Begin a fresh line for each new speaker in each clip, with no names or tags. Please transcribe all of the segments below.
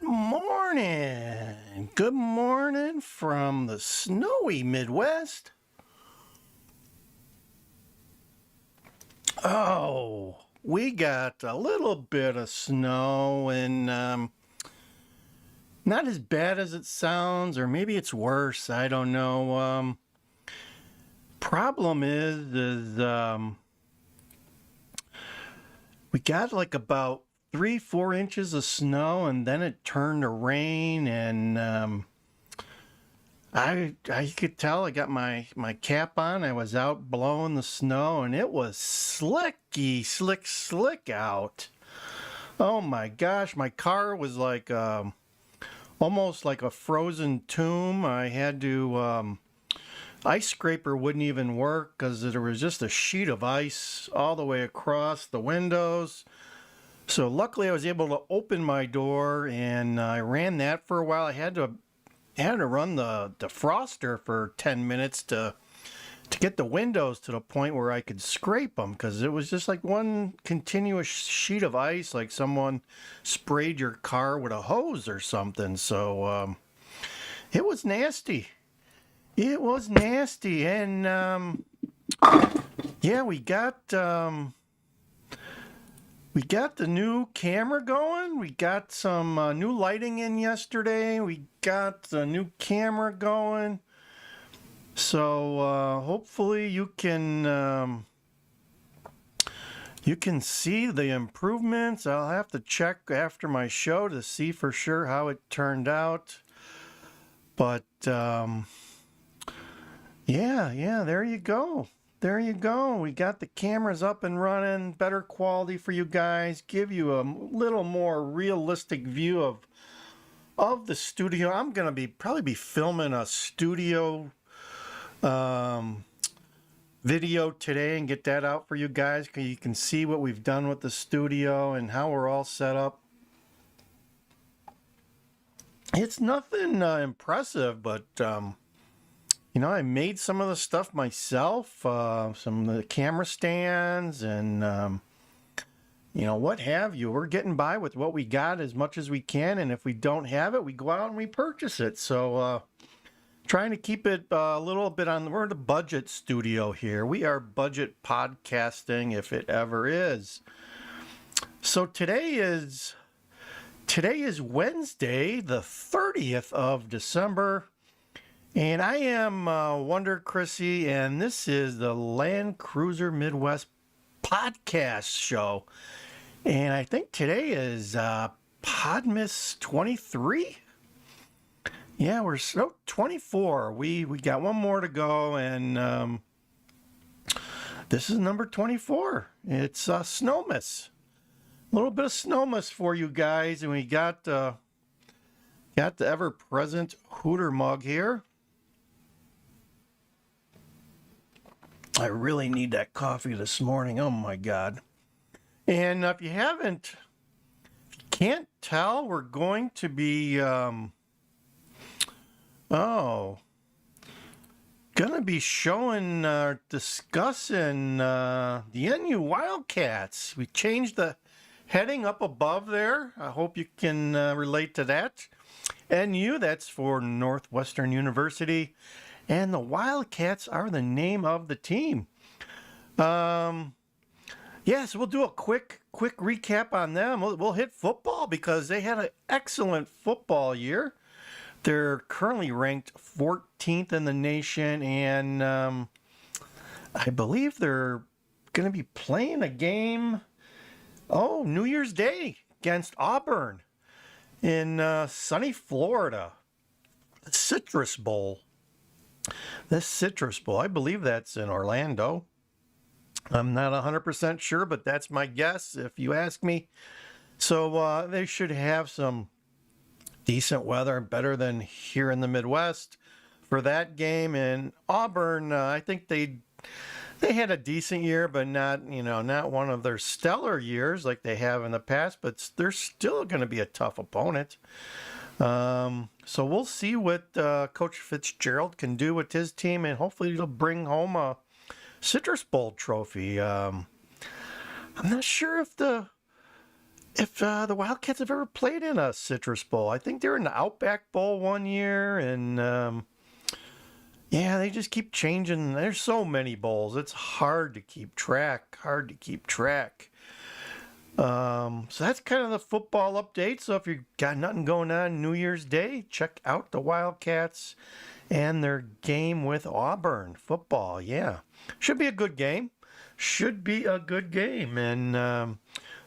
Good morning. Good morning from the snowy Midwest. Oh, we got a little bit of snow and not as bad as it sounds, or maybe it's worse. I don't know. Problem is we got like about 3-4 inches of snow, and then it turned to rain, and I could tell. I got my cap on. I was out blowing the snow, and it was slick out. Oh my gosh, my car was like almost like a frozen tomb. I had to ice scraper wouldn't even work because there was just a sheet of ice all the way across the windows. So luckily I was able to open my door, and I ran that for a while. I had to run the defroster for 10 minutes to get the windows to the point where I could scrape them, because it was just like one continuous sheet of ice, like someone sprayed your car with a hose or something. So it was nasty. It was nasty. And yeah, we got the new camera going. We got some new lighting in yesterday. We got the new camera going. So hopefully you can see the improvements. I'll have to check after my show to see for sure how it turned out. But yeah, there you go. There you go. We got the cameras up and running, better quality for you guys, give you a little more realistic view of the studio. I'm going to probably be filming a studio video today and get that out for you guys, so you can see what we've done with the studio and how we're all set up. It's nothing impressive, but you know, I made some of the stuff myself, some of the camera stands and, you know, what have you. We're getting by with what we got as much as we can, and if we don't have it, we go out and we purchase it. So, trying to keep it a little bit we're the budget studio here. We are budget podcasting, if it ever is. So today is Wednesday, the 30th of December. And I am Wonder Chrissy, and this is the Land Cruiser Midwest podcast show. And I think today is Podmas 23. Yeah, we're 24. We got one more to go, and this is number 24. It's Snowmas. A little bit of Snowmas for you guys, and we got the ever-present Hooter mug here. I really need that coffee this morning. Oh my God. And if you can't tell, we're going to be, discussing the NU Wildcats. We changed the heading up above there. I hope you can relate to that. NU, that's for Northwestern University. And the Wildcats are the name of the team. So we'll do a quick recap on them. We'll hit football because they had an excellent football year. They're currently ranked 14th in the nation, and I believe they're going to be playing a game, New Year's Day against Auburn in sunny Florida. The Citrus Bowl. This Citrus Bowl, I believe that's in Orlando. I'm not 100% sure, but that's my guess if you ask me. So they should have some decent weather, better than here in the Midwest for that game. And Auburn, I think they had a decent year, but not one of their stellar years like they have in the past, but they're still going to be a tough opponent. So we'll see what Coach Fitzgerald can do with his team, and hopefully he'll bring home a Citrus Bowl trophy. I'm not sure if the if the Wildcats have ever played in a Citrus Bowl. I think they're in the Outback Bowl one year, and yeah, they just keep changing. There's so many bowls. It's hard to keep track. Hard to keep track. So that's kind of the football update. So if you've got nothing going on New Year's Day, check out the Wildcats and their game with Auburn football. Yeah, should be a good game. Should be a good game. And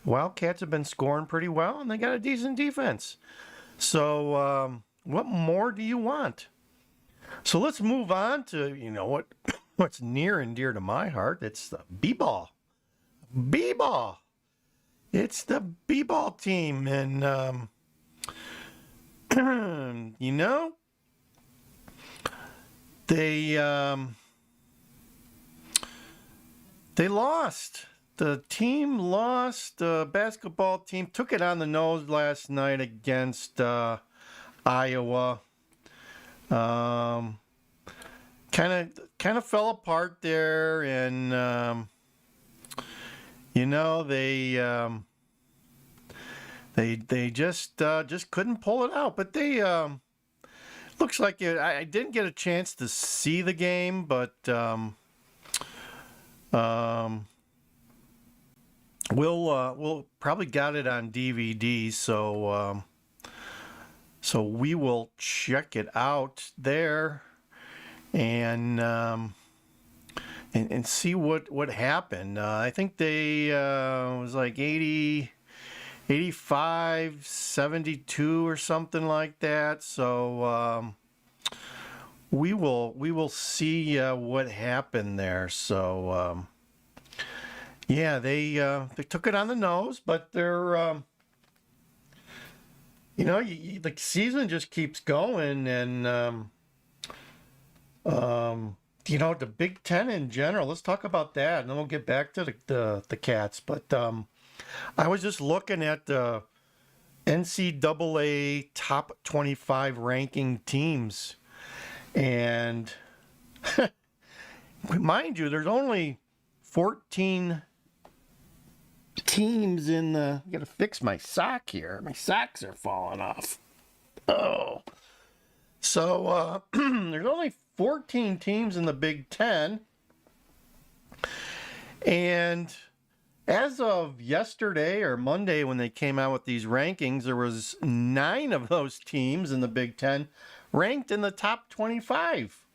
Wildcats have been scoring pretty well, and they got a decent defense. So what more do you want? So let's move on to, what's near and dear to my heart. It's the B-ball. B-ball. It's the B-ball team. And, they lost. The team lost. The basketball team took it on the nose last night against Iowa. Kind of fell apart there, and they just couldn't pull it out. But they looks like I didn't get a chance to see the game, but we'll probably got it on DVD, so we will check it out there and see what happened. I think they was like 85, 72 or something like that. So we will see what happened there. So yeah, they took it on the nose, but they're the season just keeps going, and the Big Ten in general. Let's talk about that, and then we'll get back to the Cats. But I was just looking at the NCAA top 25 ranking teams, and mind you, there's only 14 teams in the. I gotta fix my sock here. My socks are falling off. Oh. So there's only 14 teams in the Big Ten. And as of yesterday or Monday, when they came out with these rankings, there was 9 of those teams in the Big Ten ranked in the top 25.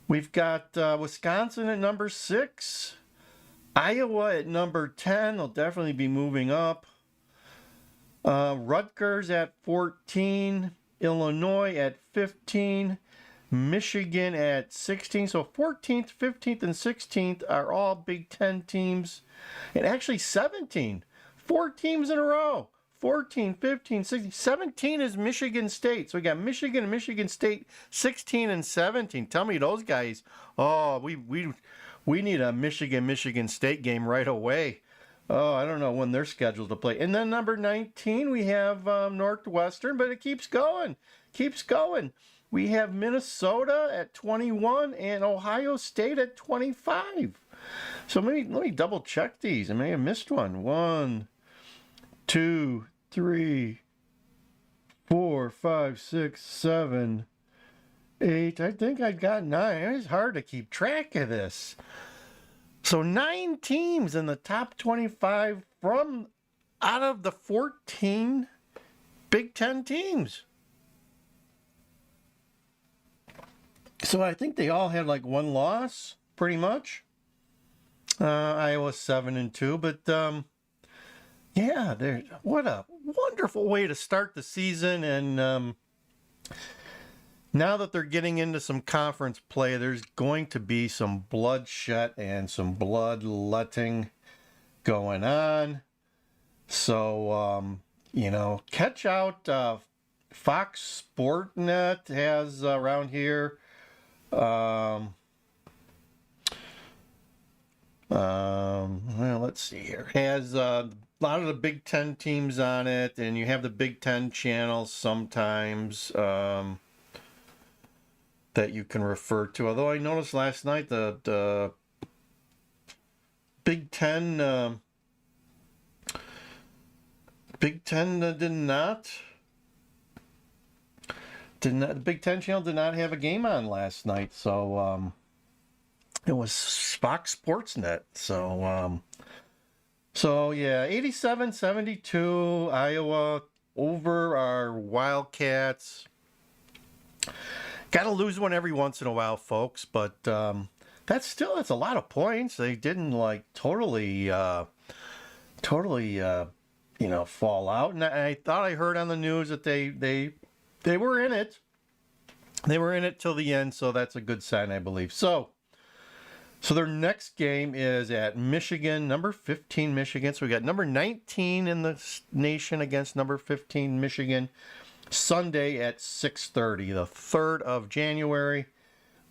We've got Wisconsin at number 6. Iowa at number 10. They'll definitely be moving up. Rutgers at 14. Illinois at 15. Michigan at 16. So 14th, 15th, and 16th are all Big Ten teams. And actually 17. 4 teams in a row. 14, 15, 16. 17 is Michigan State. So we got Michigan and Michigan State 16 and 17. Tell me those guys. Oh, we need a Michigan State game right away. Oh, I don't know when they're scheduled to play. And then number 19, we have Northwestern, but it keeps going. Keeps going. We have Minnesota at 21 and Ohio State at 25. So let me double check these. I may have missed one. 1, 2, 3, 4, 5, 6, 7, 8. I think I got 9. It's hard to keep track of this. So 9 teams in the top 25 from out of the 14 Big Ten teams. So I think they all had like 1 loss, pretty much. Iowa 7-2, but yeah, what a wonderful way to start the season. And now that they're getting into some conference play, there's going to be some bloodshed and some bloodletting going on. So, catch out. Fox Sport Net has around here. Well, let's see here. Has a lot of the Big Ten teams on it, and you have the Big Ten channels sometimes. That you can refer to. Although I noticed last night the Big Ten Big Ten did not. The Big Ten channel did not have a game on last night, so it was Fox Sportsnet. So yeah, 87-72 Iowa over our Wildcats. Got to lose one every once in a while, folks, but that's a lot of points. They didn't like totally fall out. And I thought I heard on the news that they were in it. They were in it till the end, so that's a good sign, I believe. So their next game is at Michigan, number 15 Michigan. So we got number 19 in the nation against number 15 Michigan, Sunday at 6:30, the 3rd of January.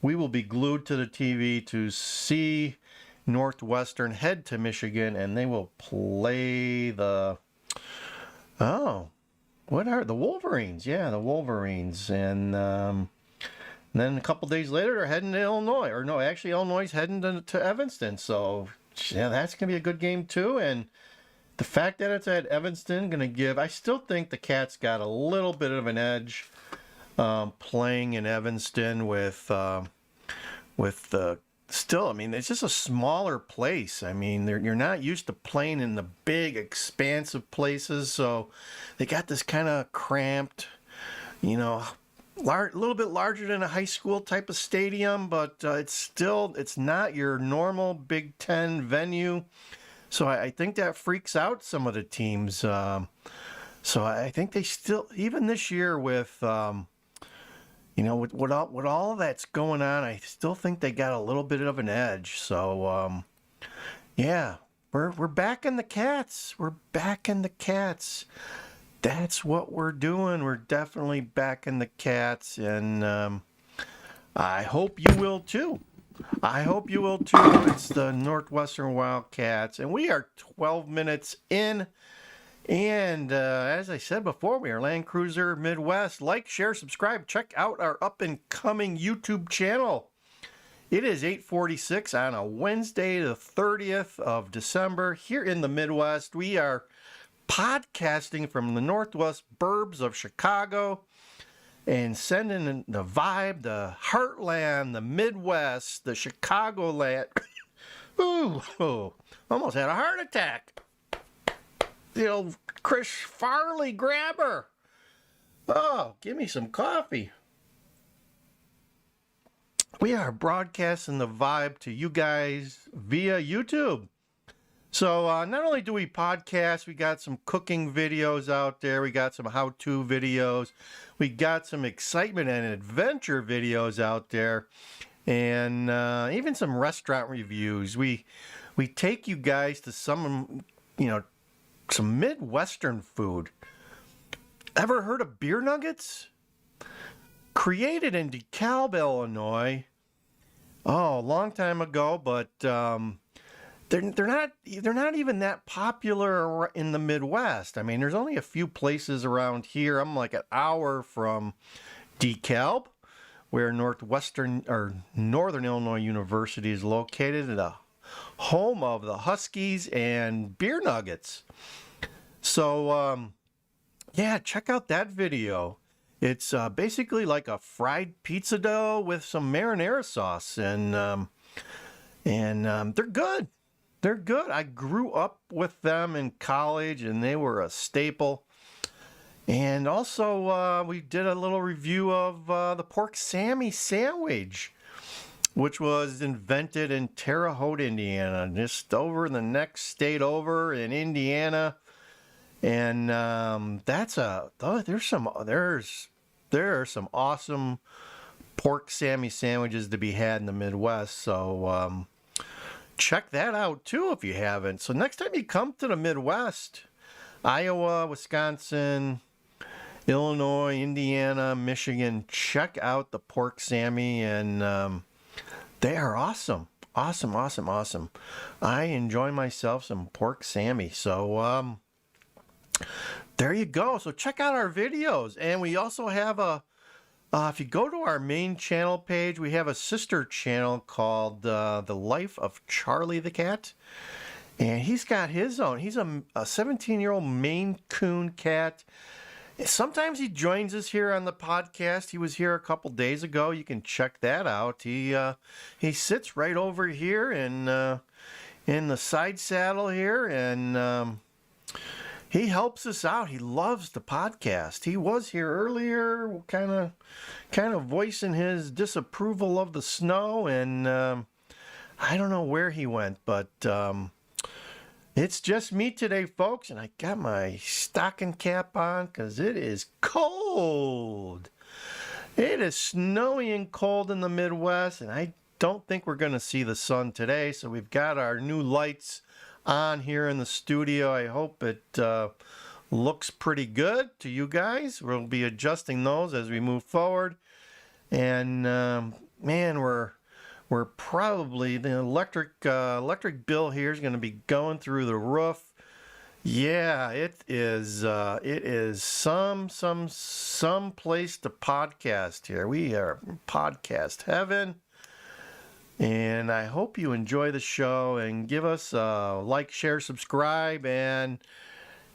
We will be glued to the TV to see Northwestern head to Michigan, and they will play the Wolverines? Yeah, the Wolverines. And then a couple days later, they're heading to Illinois. Or no, actually, Illinois is heading to Evanston. So, yeah, that's going to be a good game, too. And the fact that it's at Evanston going to give... I still think the Cats got a little bit of an edge playing in Evanston with still, I mean, it's just a smaller place. I mean, you're not used to playing in the big, expansive places, so they got this kind of cramped, a little bit larger than a high school type of stadium, but it's not your normal Big Ten venue. So I think that freaks out some of the teams. So I think they still, even this year with... with all that's going on, I still think they got a little bit of an edge. So, yeah, we're back in the Cats. We're back in the Cats. That's what we're doing. We're definitely back in the Cats, and I hope you will too. It's the Northwestern Wildcats, and we are 12 minutes in. And as I said before, we are Land Cruiser Midwest. Like, share, subscribe. Check out our up-and-coming YouTube channel. It is 8:46 on a Wednesday, the 30th of December. Here in the Midwest, we are podcasting from the northwest burbs of Chicago and sending the vibe, the heartland, the Midwest, the Chicagoland. Ooh, almost had a heart attack. The old Chris Farley grabber. Oh, give me some coffee. We are broadcasting the vibe to you guys via YouTube. So not only do we podcast, we got some cooking videos out there. We got some how-to videos. We got some excitement and adventure videos out there. And even some restaurant reviews. We take you guys to some Midwestern food. Ever heard of beer nuggets? Created in DeKalb, Illinois. Oh, a long time ago, but they're not even that popular in the Midwest. I mean, there's only a few places around here. I'm like an hour from DeKalb, where Northwestern or Northern Illinois University is located, the home of the Huskies and beer nuggets. So, yeah, check out that video. It's basically like a fried pizza dough with some marinara sauce, and they're good. They're good. I grew up with them in college, and they were a staple. And also, we did a little review of the pork Sammy sandwich, which was invented in Terre Haute, Indiana, just over the next state over in Indiana. And there are some awesome pork Sammy sandwiches to be had in the Midwest. So check that out too if you haven't. So next time you come to the Midwest, Iowa, Wisconsin, Illinois, Indiana, Michigan, check out the pork Sammy, and they are awesome. Awesome. I enjoy myself some pork Sammy. So there you go. So check out our videos. And we also have if you go to our main channel page, we have a sister channel called The Life of Charlie the Cat. And he's got his own. He's a 17-year-old Maine Coon cat. Sometimes he joins us here on the podcast. He was here a couple days ago. You can check that out. He sits right over here in the side saddle here, and he helps us out. He loves the podcast. He was here earlier, kind of voicing his disapproval of the snow, and I don't know where he went, but it's just me today, folks, and I got my stocking cap on because it is cold. It is snowy and cold in the Midwest, and I don't think we're going to see the sun today, so we've got our new lights on here in the studio. I hope it looks pretty good to you guys. We'll be adjusting those as we move forward, and man, we're probably, the electric bill here is going to be going through the roof. Yeah, it is some place to podcast here. We are podcast heaven, and I hope you enjoy the show and give us a like, share, subscribe, and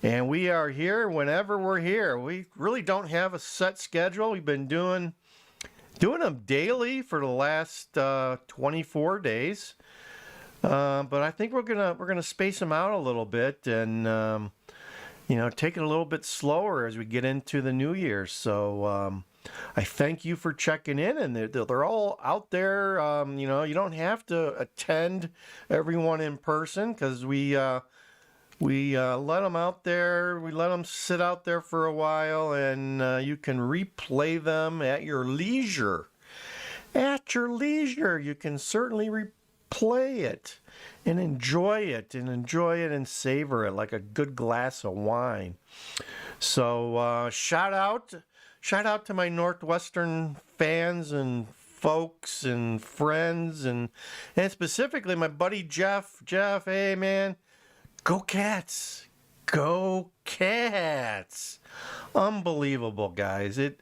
we are here whenever we're here. We really don't have a set schedule. We've been doing them daily for the last 24 days, but I think we're gonna space them out a little bit and take it a little bit slower as we get into the new year. So I thank you for checking in, and they're all out there. You don't have to attend everyone in person because we let them out there. We let them sit out there for a while, and you can replay them at your leisure. At your leisure, you can certainly replay it and enjoy it and savor it like a good glass of wine. So shout out to my Northwestern fans and folks and friends, and specifically my buddy Jeff. Jeff, hey man. Go Cats! Go Cats! Unbelievable, guys. It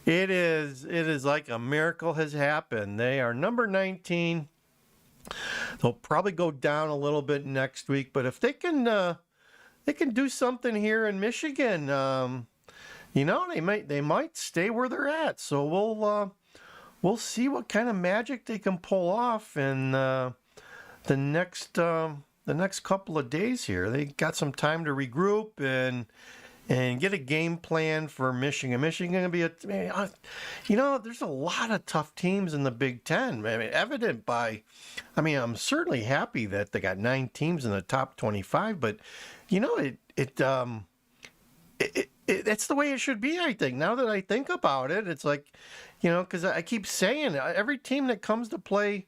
is like a miracle has happened. They are number 19. They'll probably go down a little bit next week, but if they can do something here in Michigan, they might stay where they're at. So we'll see what kind of magic they can pull off in the next couple of days here. They got some time to regroup and get a game plan for Michigan. Michigan going to be there's a lot of tough teams in the Big Ten. I'm certainly happy that they got 9 teams in the top 25, but it's the way it should be, I think. Now that I think about it, it's like, because I keep saying every team that comes to play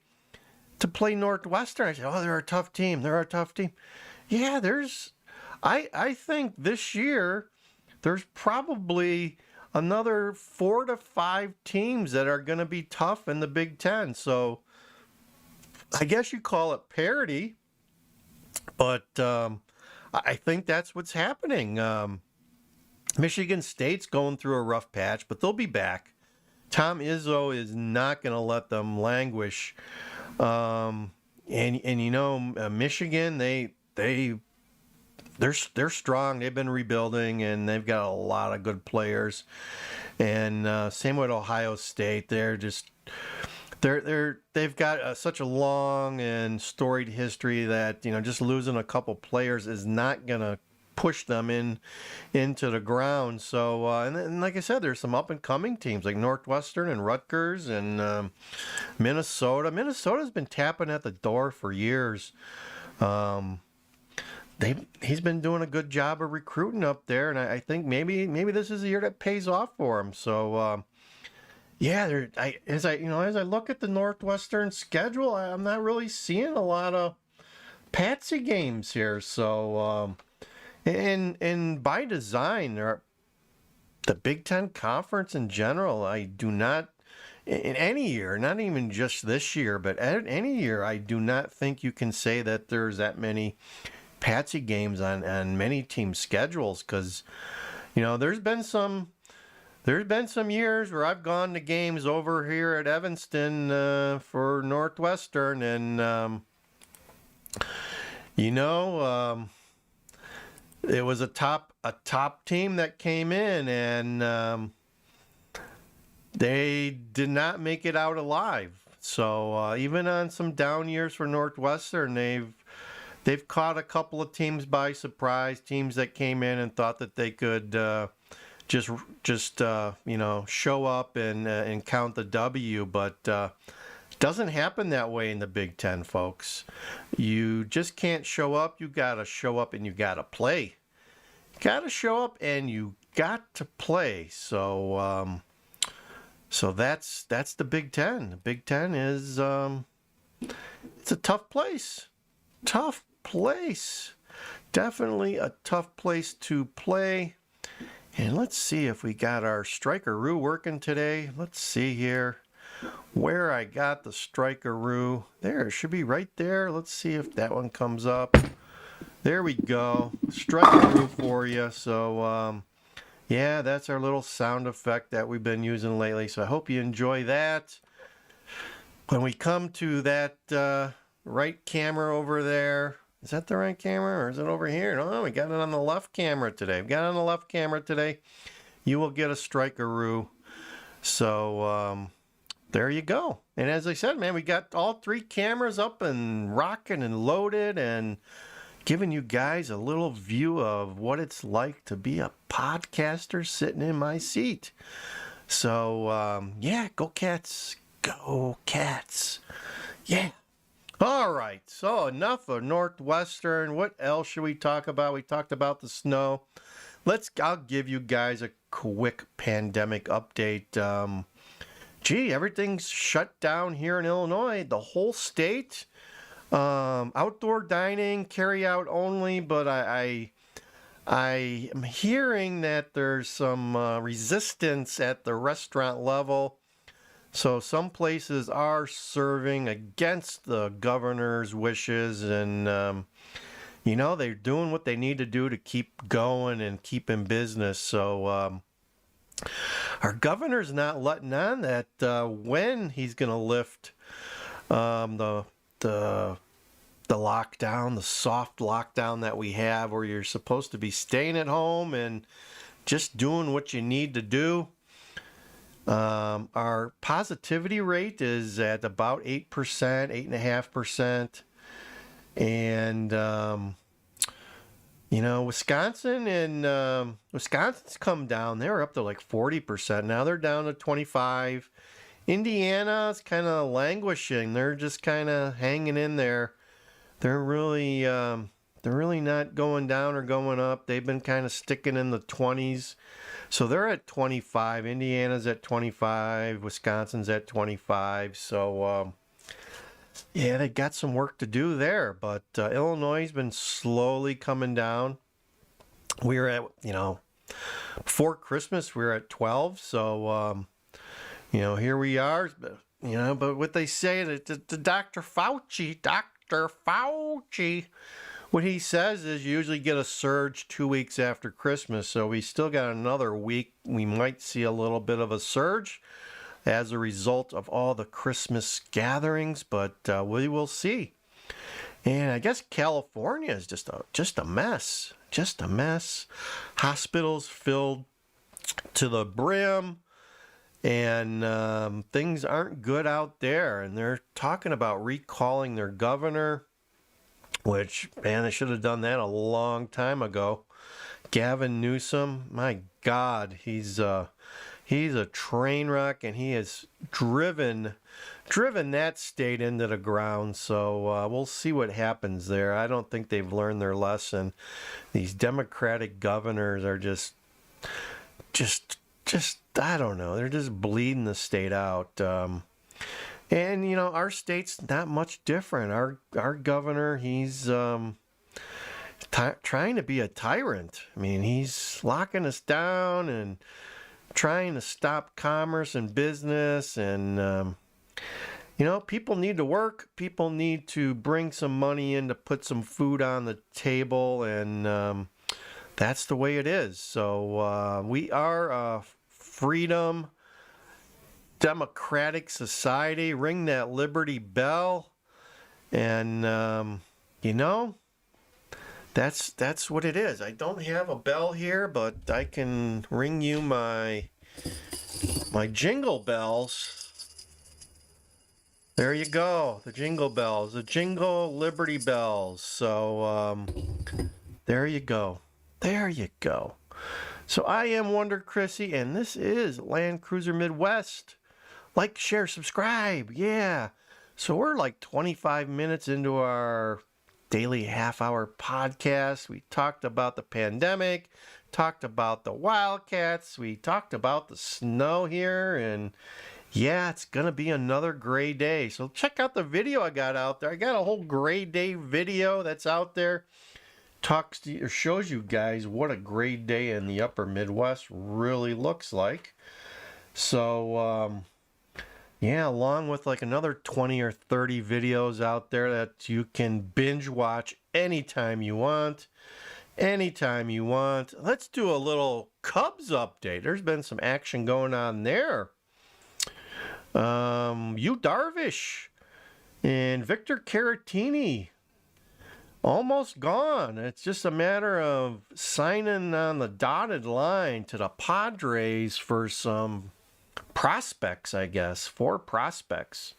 Northwestern, I say, oh, they're a tough team. They're a tough team. Yeah, I think this year there's probably another 4 to 5 teams that are going to be tough in the Big Ten. So I guess you call it parity, but I think that's what's happening. Michigan State's going through a rough patch, but they'll be back. Tom Izzo is not going to let them languish. Michigan, they're strong. They've been rebuilding, and they've got a lot of good players. And same with Ohio State. They've got such a long and storied history that just losing a couple players is not gonna push them into the ground. So and like I said, there's some up and coming teams like Northwestern and Rutgers and Minnesota. Minnesota's been tapping at the door for years. He's been doing a good job of recruiting up there, and I think maybe this is the year that pays off for him. So as I look at the Northwestern schedule, I'm not really seeing a lot of Patsy games here. So and by design, the Big Ten Conference in general, I do not, in any year, not even just this year, but at any year, I do not think you can say that there's that many Patsy games on many team schedules, because there's been some years where I've gone to games over here at Evanston for Northwestern, and You know, it was a top team that came in, and they did not make it out alive. So even on some down years for Northwestern, they've caught a couple of teams by surprise, teams that came in and thought that they could just show up and count the W, but doesn't happen that way in the Big Ten, folks. You just can't show up. You gotta show up and you gotta play. Gotta show up and you got to play. So that's the Big Ten. The Big Ten is it's a tough place. Tough place. Definitely a tough place to play. And let's see if we got our strikeroo working today. Let's see here where I got the strikeroo. There, it should be right there. Let's see if that one comes up. There we go. Strikeroo for you. So, yeah, that's our little sound effect that we've been using lately. So I hope you enjoy that. When we come to that right camera over there, is that the right camera or is it over here? No, we got it on the left camera today. We got it on the left camera today. You will get a strikeroo. So, there you go. And as I said, man, we got all three cameras up and rocking and loaded and giving you guys a little view of what it's like to be a podcaster sitting in my seat. So, yeah, go Cats. Go Cats. Yeah. All right. So enough of Northwestern. What else should we talk about? We talked about the snow. I'll give you guys a quick pandemic update. Everything's shut down here in Illinois. The whole state. Outdoor dining, carry out only, but I am hearing that there's some resistance at the restaurant level. So some places are serving against the governor's wishes, and they're doing what they need to do to keep going and keep in business. So our governor's not letting on that when he's going to lift the lockdown, the soft lockdown that we have, where you're supposed to be staying at home and just doing what you need to do. Our positivity rate is at about 8%, 8.5%. And, Wisconsin's come down. They were up to like 40%. Now they're down to 25%. Indiana's kind of languishing. They're just kind of hanging in there. They're really not going down or going up. They've been kind of sticking in the 20s. So they're at 25. Indiana's at 25. Wisconsin's at 25. So, yeah, they got some work to do there. But Illinois has been slowly coming down. We were at, before Christmas, we were at 12. So, here we are. But what they say, the Dr. Fauci, what he says is you usually get a surge 2 weeks after Christmas. So we still got another week. We might see a little bit of a surge as a result of all the Christmas gatherings, but we will see. And I guess California is just a mess. Just a mess. Hospitals filled to the brim. And things aren't good out there. And they're talking about recalling their governor, which, man, they should have done that a long time ago. Gavin Newsom, my God, he's a train wreck, and he has driven that state into the ground. So we'll see what happens there. I don't think they've learned their lesson. These Democratic governors are just I don't know. They're just bleeding the state out. And, our state's not much different. Our governor, he's trying to be a tyrant. I mean, he's locking us down and trying to stop commerce and business. And, people need to work. People need to bring some money in to put some food on the table. And that's the way it is. So we are freedom, democratic society. Ring that Liberty bell. And, that's what it is. I don't have a bell here, but I can ring you my jingle bells. There you go, the jingle bells, the Jingle Liberty Bells. So there you go. There you go. So I am Wonder Chrissy, and this is Land Cruiser Midwest. Like, share, subscribe. Yeah. So we're like 25 minutes into our daily half-hour podcast. We talked about the pandemic, talked about the Wildcats, we talked about the snow here, and yeah, it's gonna be another gray day. So check out the video I got out there. I got a whole gray day video that's out there. Talks to, or shows you guys what a gray day in the upper Midwest really looks like. So yeah, along with like another 20 or 30 videos out there that you can binge watch anytime you want. Anytime you want. Let's do a little Cubs update. There's been some action going on there. Yu Darvish and Victor Caratini almost gone. It's just a matter of signing on the dotted line to the Padres for some prospects, I guess. 4 prospects.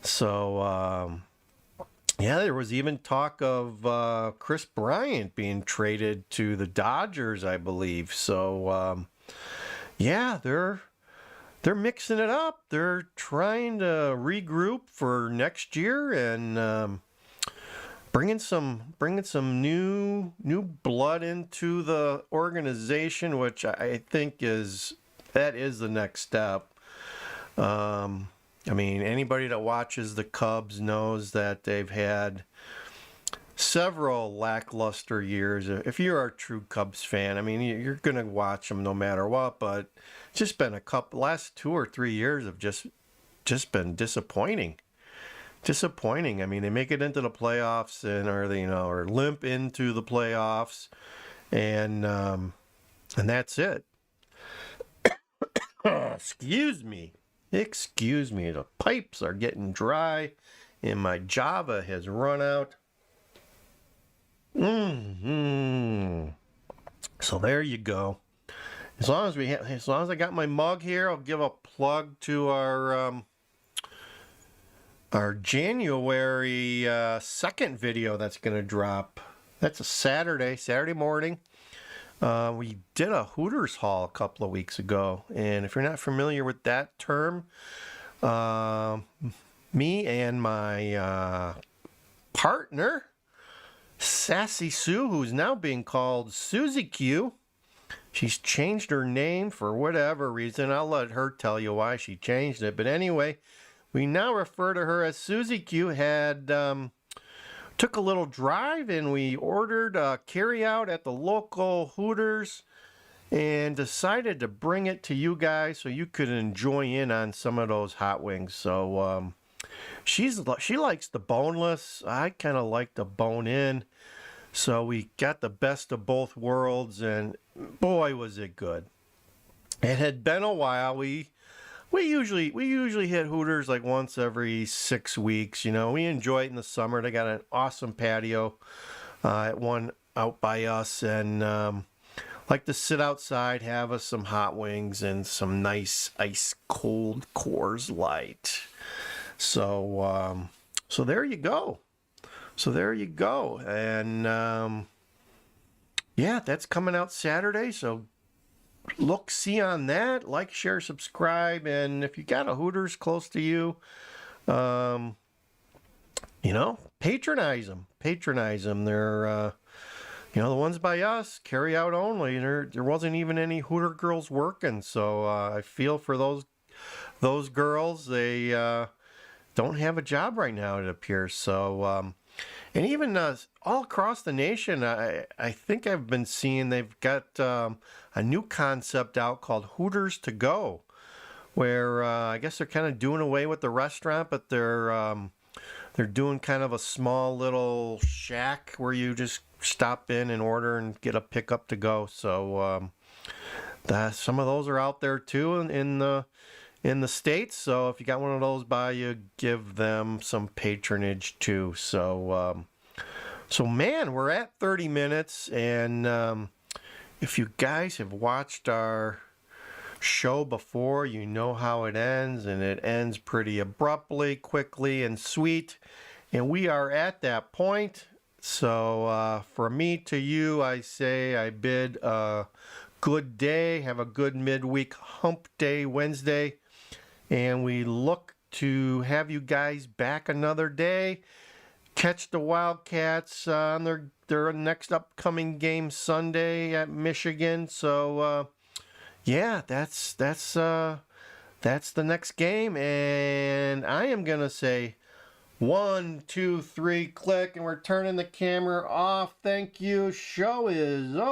So yeah, there was even talk of Chris Bryant being traded to the Dodgers, I believe. So yeah, they're mixing it up. They're trying to regroup for next year and bringing some new blood into the organization, which I think is the next step. I mean, anybody that watches the Cubs knows that they've had several lackluster years. If you're a true Cubs fan, I mean, you're going to watch them no matter what, but it's just been last 2 or 3 years have just been disappointing. Disappointing. I mean, they make it into the playoffs or limp into the playoffs, and that's it. Excuse me. The pipes are getting dry, and my Java has run out. So there you go. As long as I got my mug here, I'll give a plug to our January 2nd video that's going to drop. That's a Saturday morning. We did a Hooters haul a couple of weeks ago, and if you're not familiar with that term, me and my partner, Sassy Sue, who's now being called Susie-Q, she's changed her name for whatever reason. I'll let her tell you why she changed it, but anyway, we now refer to her as Susie-Q. Took a little drive and we ordered a carry-out at the local Hooters and decided to bring it to you guys so you could enjoy in on some of those hot wings. So she likes the boneless. I kind of like the bone-in. So we got the best of both worlds, and boy, was it good. It had been a while. We usually hit Hooters like once every 6 weeks. You know, we enjoy it in the summer. They got an awesome patio at one out by us, and like to sit outside, have us some hot wings and some nice ice cold Coors Light. So so there you go. And yeah, that's coming out Saturday. So see on that, like, share, subscribe, and if you got a Hooters close to you, patronize them. They're the ones by us, carry out only. There wasn't even any Hooter girls working, so I feel for those girls. They don't have a job right now, it appears. So and even all across the nation, I think I've been seeing they've got a new concept out called Hooters to Go, where I guess they're kind of doing away with the restaurant, but they're doing kind of a small little shack where you just stop in and order and get a pickup to go. So some of those are out there too in the States. So if you got one of those by you, give them some patronage too. So So man, we're at 30 minutes, and if you guys have watched our show before, you know how it ends, and it ends pretty abruptly, quickly, and sweet. And we are at that point. So for me to you, I say I bid a good day. Have a good midweek hump day Wednesday. And we look to have you guys back another day. Catch the Wildcats on their next upcoming game Sunday at Michigan. So yeah, that's the next game, and I am gonna say 1, 2, 3, click, and we're turning the camera off. Thank you. Show is over.